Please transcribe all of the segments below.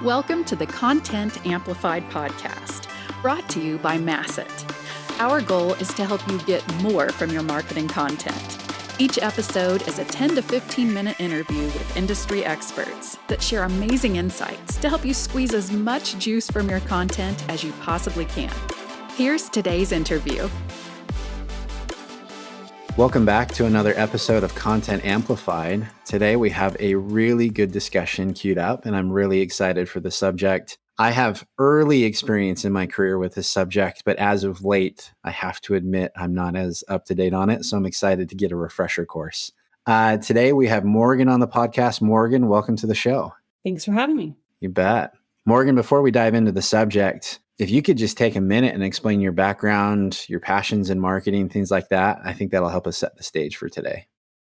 Welcome to the Content Amplified podcast, brought to you by Masset. Our goal is to help you get more from your marketing content. Each episode is a 10 to 15 minute interview with industry experts that share amazing insights to help you squeeze as much juice from your content as you possibly can. Here's today's interview. Welcome back to another episode of Content Amplified. Today we have a really good discussion queued up, and I'm really excited for the subject. I have early experience in my career with this subject, but as of late, I have to admit I'm not as up to date on it, so I'm excited to get a refresher course. Today we have Morgan on the podcast. Morgan, welcome to the show. Thanks for having me. You bet. Morgan, before we dive into the subject, if you could just take a minute and explain your background, your passions in marketing, things like that, I think that'll help us set the stage for today.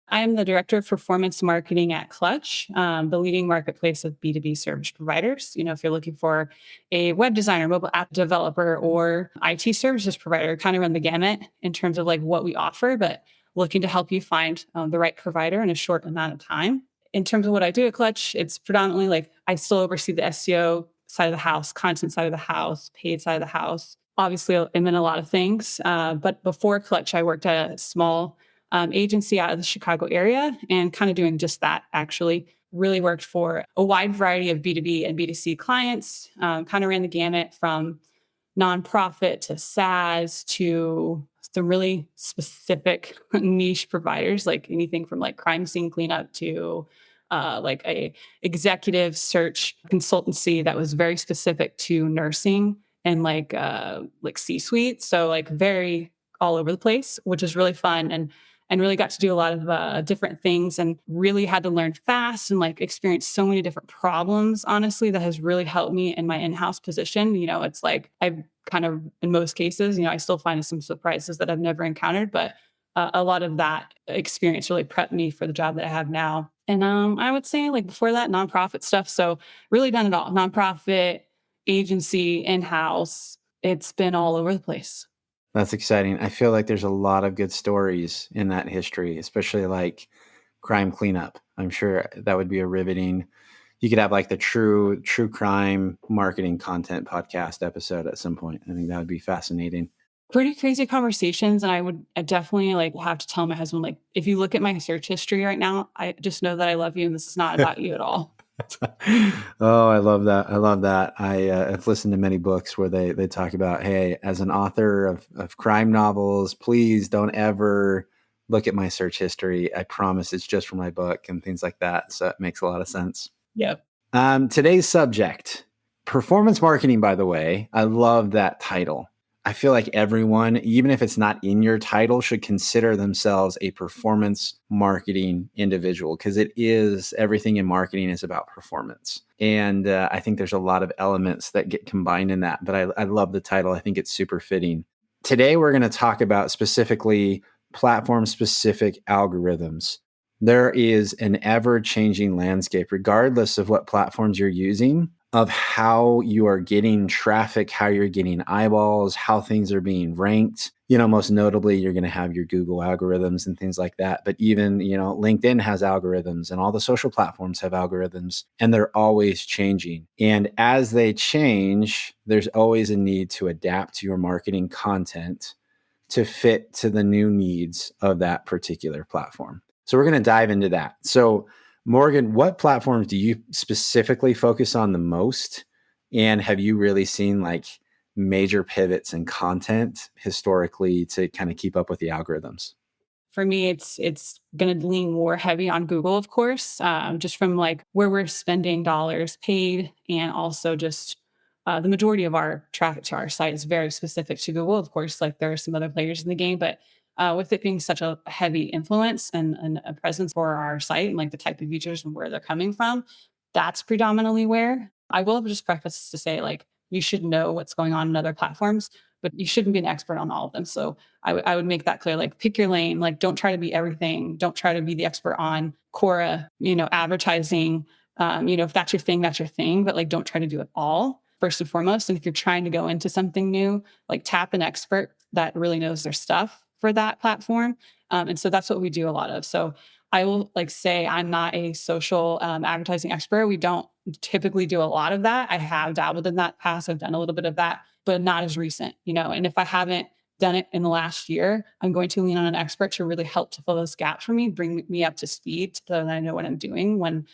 I am the Director of Performance Marketing at Clutch, the leading marketplace of B2B service providers. If you're looking for a web designer, mobile app developer, or IT services provider, kind of run the gamut in terms of what we offer, but looking to help you find the right provider in a short amount of time. In terms of what I do at Clutch, it's predominantly I still oversee the SEO side of the house, content side of the house, paid side of the house. Obviously, I'm in a lot of things. But before Clutch, I worked at a small agency out of the Chicago area and kind of doing just that, actually. Really worked for a wide variety of B2B and B2C clients, kind of ran the gamut from nonprofit to SaaS to some really specific niche providers, like anything from crime scene cleanup to a executive search consultancy that was very specific to nursing and C-suite. So very all over the place, which is really fun and really got to do a lot of different things and really had to learn fast and experience so many different problems, honestly, that has really helped me in my in-house position. It's I've kind of, in most cases, I still find some surprises that I've never encountered, but a lot of that experience really prepped me for the job that I have now. And I would say before that, nonprofit stuff. So really done it all. Nonprofit, agency, in-house. It's been all over the place. That's exciting. I feel like there's a lot of good stories in that history, especially crime cleanup. I'm sure that would be a riveting. You could have the true crime marketing content podcast episode at some point. I think that would be fascinating. Pretty crazy conversations. And I definitely have to tell my husband, if you look at my search history right now, I just know that I love you and this is not about you at all. Oh, I love that. I love that. I've listened to many books where they talk about, hey, as an author of crime novels, please don't ever look at my search history. I promise it's just for my book and things like that. So it makes a lot of sense. Yep. Today's subject, performance marketing, by the way. I love that title. I feel like everyone, even if it's not in your title, should consider themselves a performance marketing individual because everything in marketing is about performance. And I think there's a lot of elements that get combined in that. But I love the title. I think it's super fitting. Today, we're going to talk about specifically platform-specific algorithms. There is an ever-changing landscape, regardless of what platforms you're using, of how you are getting traffic, how you're getting eyeballs, how things are being ranked. Most notably, you're going to have your Google algorithms and things like that. But even, LinkedIn has algorithms and all the social platforms have algorithms and they're always changing. And as they change, there's always a need to adapt your marketing content to fit to the new needs of that particular platform. So we're going to dive into that. So Morgan, what platforms do you specifically focus on the most? And have you really seen major pivots in content historically to kind of keep up with the algorithms? For me, it's going to lean more heavy on Google, of course, just from where we're spending dollars paid. And also just the majority of our traffic to our site is very specific to Google. Of course, there are some other players in the game, but with it being such a heavy influence and a presence for our site and the type of users and where they're coming from, that's predominantly where. I will just preface to say you should know what's going on in other platforms, but you shouldn't be an expert on all of them. So I would make that clear. Pick your lane. Don't try to be everything. Don't try to be the expert on Quora, advertising. If that's your thing, that's your thing. But don't try to do it all first and foremost. And if you're trying to go into something new, tap an expert that really knows their stuff for that platform. And so that's what we do a lot of. So I will say I'm not a social advertising expert. We don't typically do a lot of that. I have dabbled in that past. I've done a little bit of that, but not as recent, and if I haven't done it in the last year, I'm going to lean on an expert to really help to fill those gaps for me, bring me up to speed so that I know what I'm doing when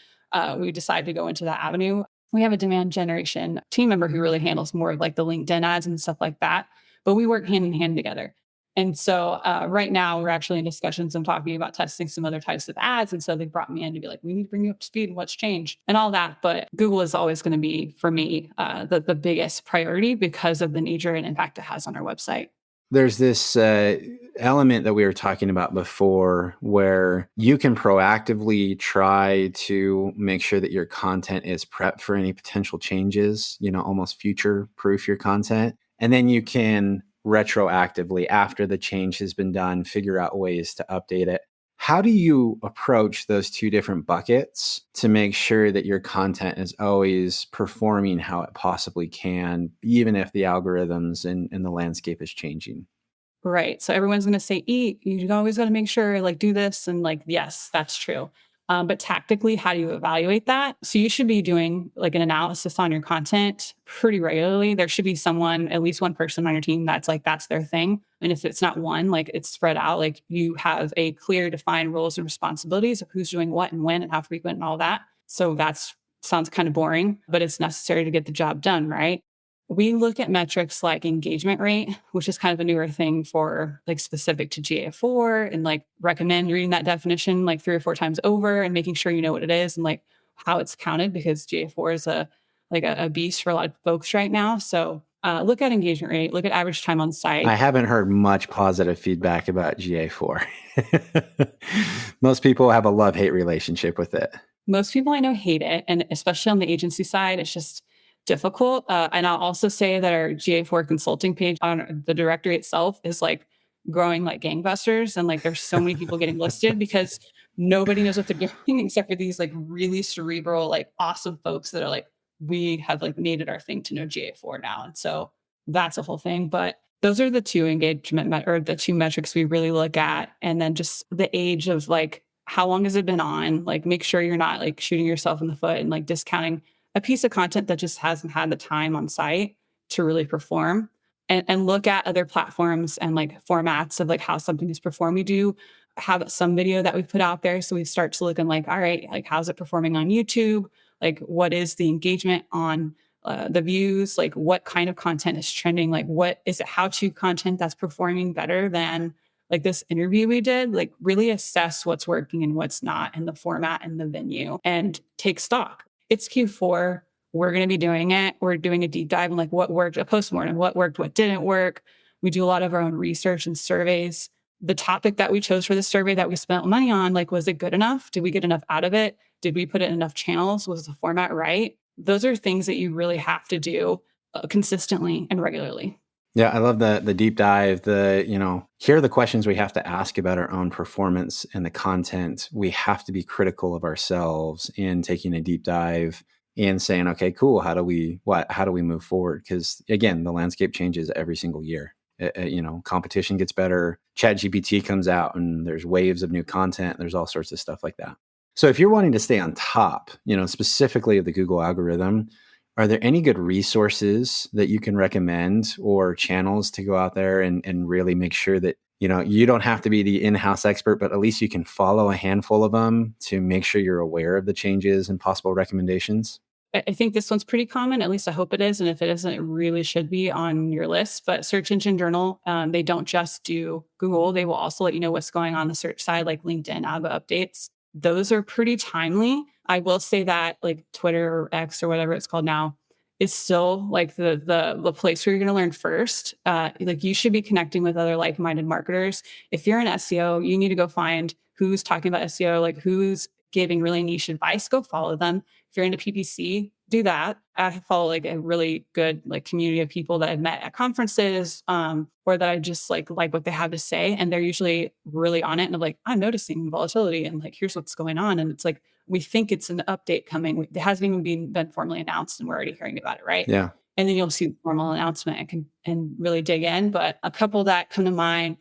we decide to go into that avenue. We have a demand generation team member who really handles more of like the LinkedIn ads and stuff like that, but we work hand in hand together. And so right now we're actually in discussions and talking about testing some other types of ads. And so they brought me in to be like, we need to bring you up to speed. What's changed and all that. But Google is always going to be, for me, the biggest priority because of the nature and impact it has on our website. There's this element that we were talking about before where you can proactively try to make sure that your content is prepped for any potential changes, almost future proof your content. And then you can retroactively, after the change has been done, figure out ways to update it. How do you approach those two different buckets to make sure that your content is always performing how it possibly can, even if the algorithms and the landscape is changing? Right. So everyone's going to say, eat, you always got to make sure, like, do this. And like, yes, that's true. But tactically, how do you evaluate that? So you should be doing like an analysis on your content pretty regularly. There should be someone, at least one person on your team that's their thing. And if it's not one, like it's spread out, like you have a clear defined roles and responsibilities of who's doing what and when and how frequent and all that. So that's sounds kind of boring, but it's necessary to get the job done, right? We look at metrics like engagement rate, which is kind of a newer thing for like specific to GA4, and like recommend reading that definition like 3 or 4 times over and making sure you know what it is and like how it's counted, because GA4 is a beast for a lot of folks right now. So look at engagement rate, look at average time on site. I haven't heard much positive feedback about GA4. Most people have a love-hate relationship with it. Most people I know hate it. And especially on the agency side, it's just difficult. And I'll also say that our GA4 consulting page on the directory itself is like growing like gangbusters. And like there's so many people getting listed because nobody knows what they're doing except for these like really cerebral, like awesome folks that are like, we have like made it our thing to know GA4 now. And so that's a whole thing. But those are the two or the two metrics we really look at. And then just the age of like, how long has it been on? Like, make sure you're not like shooting yourself in the foot and like discounting a piece of content that just hasn't had the time on site to really perform, and look at other platforms and like formats of like how something is performed. We do have some video that we put out there. So we start to look and like, all right, like how's it performing on YouTube? Like what is the engagement on the views? Like what kind of content is trending? Like what is it how-to content that's performing better than like this interview we did? Like really assess what's working and what's not in the format and the venue and take stock. It's Q4. We're going to be doing it. We're doing a deep dive on like what worked, a postmortem, what worked, what didn't work. We do a lot of our own research and surveys. The topic that we chose for the survey that we spent money on, like, was it good enough? Did we get enough out of it? Did we put it in enough channels? Was the format right? Those are things that you really have to do consistently and regularly. Yeah, I love the deep dive. Here are the questions we have to ask about our own performance and the content. We have to be critical of ourselves in taking a deep dive and saying, okay, cool. How do we move forward? Because again, the landscape changes every single year. Competition gets better. ChatGPT comes out and there's waves of new content. There's all sorts of stuff like that. So if you're wanting to stay on top, specifically of the Google algorithm, are there any good resources that you can recommend or channels to go out there and really make sure that, you don't have to be the in-house expert, but at least you can follow a handful of them to make sure you're aware of the changes and possible recommendations? I think this one's pretty common. At least I hope it is. And if it isn't, it really should be on your list. But Search Engine Journal, they don't just do Google. They will also let you know what's going on the search side, like LinkedIn, algo updates. Those are pretty timely. I will say that like Twitter or X or whatever it's called now is still like the place where you're going to learn first. Like you should be connecting with other like-minded marketers. If you're an SEO, you need to go find who's talking about SEO, like who's giving really niche advice, go follow them. If you're into PPC, do that. I follow like a really good like community of people that I've met at conferences, or that I just like what they have to say. And they're usually really on it. And I'm like, I'm noticing volatility and like, here's what's going on. And it's like, we think it's an update coming. It hasn't even been formally announced and we're already hearing about it, right? Yeah. And then you'll see the formal announcement and really dig in. But a couple that come to mind,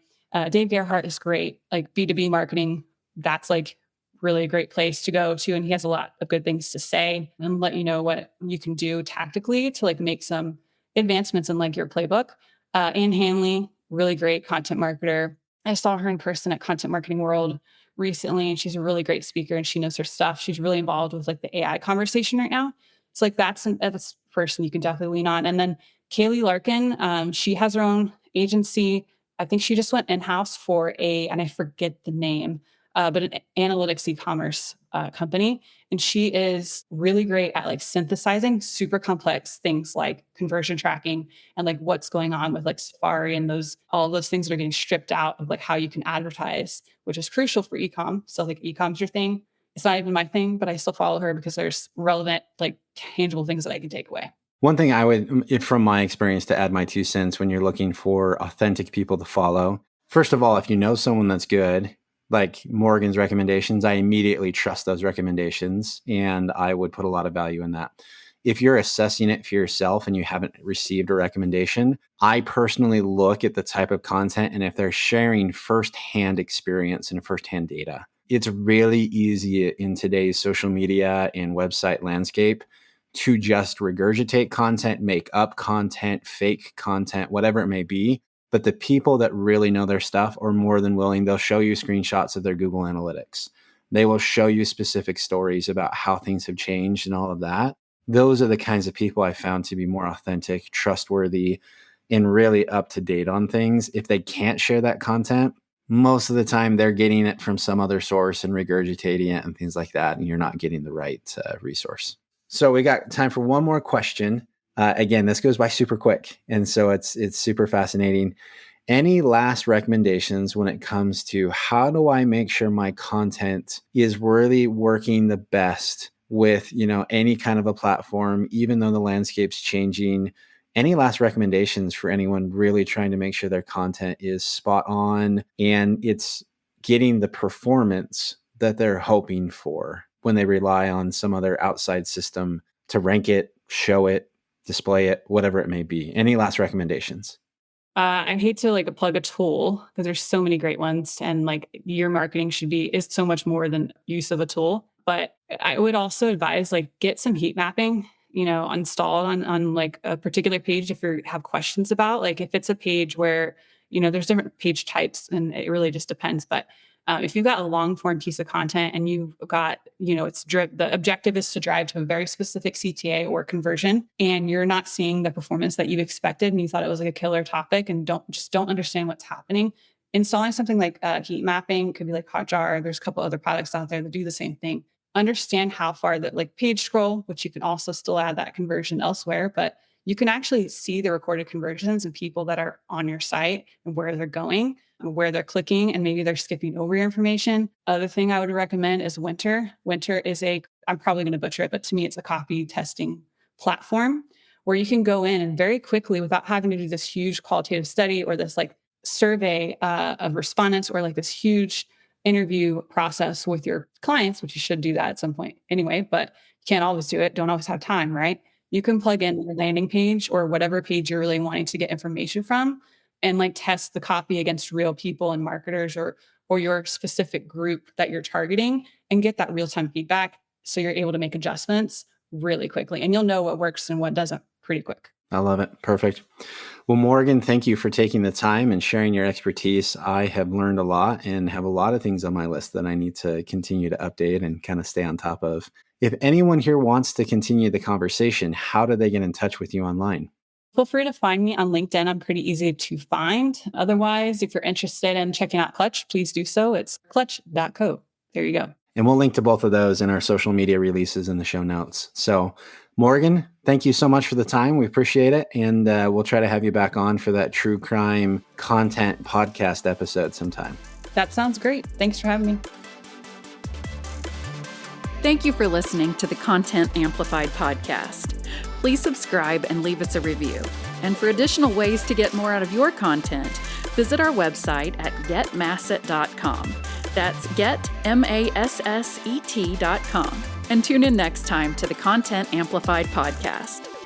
Dave Gerhardt is great. Like B2B marketing, that's like really a great place to go to. And he has a lot of good things to say and let you know what you can do tactically to like make some advancements in like your playbook. Anne Hanley, really great content marketer. I saw her in person at Content Marketing World recently, and she's a really great speaker and she knows her stuff. She's really involved with like the AI conversation right now. So like that's a person you can definitely lean on. And then Kaylee Larkin, she has her own agency. I think she just went in-house for and I forget the name, but an analytics e-commerce company. And she is really great at like synthesizing super complex things like conversion tracking and like what's going on with like Safari and all those things that are getting stripped out of like how you can advertise, which is crucial for e-com. So like e-com's your thing. It's not even my thing, but I still follow her because there's relevant, like tangible things that I can take away. One thing I would, from my experience, to add my 2 cents when you're looking for authentic people to follow, first of all, if you know someone that's good, like Morgan's recommendations, I immediately trust those recommendations and I would put a lot of value in that. If you're assessing it for yourself and you haven't received a recommendation, I personally look at the type of content and if they're sharing firsthand experience and firsthand data. It's really easy in today's social media and website landscape to just regurgitate content, make up content, fake content, whatever it may be. But the people that really know their stuff are more than willing. They'll show you screenshots of their Google Analytics. They will show you specific stories about how things have changed and all of that. Those are the kinds of people I found to be more authentic, trustworthy, and really up to date on things. If they can't share that content, most of the time they're getting it from some other source and regurgitating it and things like that. And you're not getting the right resource. So we got time for one more question. Again, this goes by super quick. And so it's super fascinating. Any last recommendations when it comes to how do I make sure my content is really working the best with, any kind of a platform, even though the landscape's changing? Any last recommendations for anyone really trying to make sure their content is spot on and it's getting the performance that they're hoping for when they rely on some other outside system to rank it, show it, display it, whatever it may be? Any last recommendations? I hate to like plug a tool because there's so many great ones and like your marketing is so much more than use of a tool. But I would also advise like get some heat mapping, installed on like a particular page if you have questions about, like if it's a page where, there's different page types and it really just depends. But if you've got a long form piece of content and you've got, the objective is to drive to a very specific CTA or conversion, and you're not seeing the performance that you expected and you thought it was like a killer topic and don't understand what's happening, installing something like heat mapping could be like Hotjar. There's a couple other products out there that do the same thing. Understand how far that like page scroll, which you can also still add that conversion elsewhere, but you can actually see the recorded conversions of people that are on your site and where they're going, where they're clicking, and maybe they're skipping over your information. Other thing I would recommend is Winter. Winter is I'm probably going to butcher it, but to me, it's a copy testing platform where you can go in and very quickly, without having to do this huge qualitative study or this like survey of respondents or like this huge interview process with your clients, which you should do that at some point anyway, but you can't always do it. Don't always have time, right? You can plug in your landing page or whatever page you're really wanting to get information from and like test the copy against real people and marketers or your specific group that you're targeting and get that real-time feedback so you're able to make adjustments really quickly. And you'll know what works and what doesn't pretty quick. I love it. Perfect. Well, Morgan, thank you for taking the time and sharing your expertise. I have learned a lot and have a lot of things on my list that I need to continue to update and kind of stay on top of. If anyone here wants to continue the conversation, how do they get in touch with you online? Feel free to find me on LinkedIn. I'm pretty easy to find. Otherwise, if you're interested in checking out Clutch, please do so. It's clutch.co. There you go. And we'll link to both of those in our social media releases in the show notes. So, Morgan, thank you so much for the time. We appreciate it. And we'll try to have you back on for that true crime content podcast episode sometime. That sounds great. Thanks for having me. Thank you for listening to the Content Amplified podcast. Please subscribe and leave us a review. And for additional ways to get more out of your content, visit our website at getmasset.com. That's getmasset.com. And tune in next time to the Content Amplified podcast.